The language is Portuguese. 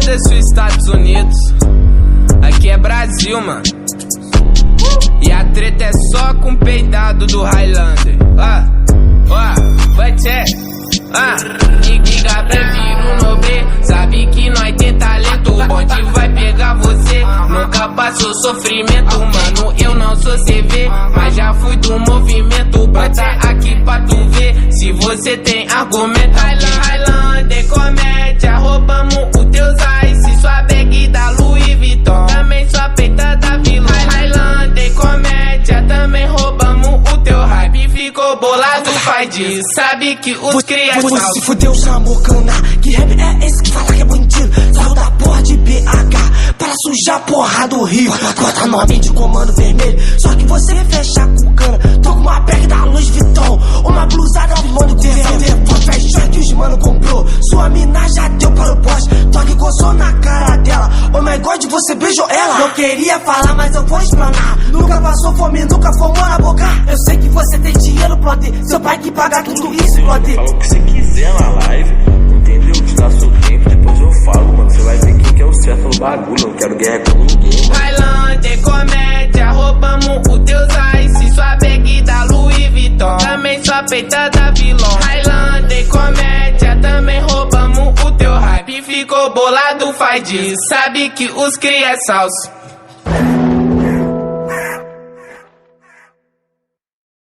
Foda-se os Estados Unidos, aqui é Brasil, mano. E a treta é só com o peidado do Highlander. Vai tchê. Giga prefiro nobre, sabe que nós tem talento. O bonde vai pegar você, nunca passou sofrimento. Mano, eu não sou CV, mas já fui do movimento. Bota aqui pra tu ver, se você tem argumento. Highlander, comédia, roubamos o teus ice. Sua bag da Louis Vuitton, também sua peita da Vila. Highlander, comédia, também roubamos o teu hype. Ficou bolado, faz disso, sabe que os cria Você se fudeu, Samocana. Que rap é esse que fala que é bandido? Saiu da porra de BH para sujar a porra do Rio. Bota nome de comando vermelho, só que você fecha com cana. Toca uma bag da Louis Vuitton, uma blusada do mano governo. Fashion que os mano comprou, sua mina já deu para o poste. Toque gozou na cara dela, oh my god, você beijou ela. Não queria falar, mas eu vou explanar. Nunca passou fome, nunca fumou na boca. Eu sei que você tem dinheiro, plotter. Seu pai que paga tudo isso, plotter. Fala o que você quiser na live, entendeu? Te dá seu tempo, depois eu falo, mano. Você vai ver quem que é o certo no bagulho. Não quero guerra com ninguém, mano. Highlander, comédia, roubamos o teus ice. Sua bag da Louis Vuitton, também sua peita da Vilon. Highlander, comédia, também roubamos o teu hype. Ficou bolado, faz disso, sabe que os cria é salso.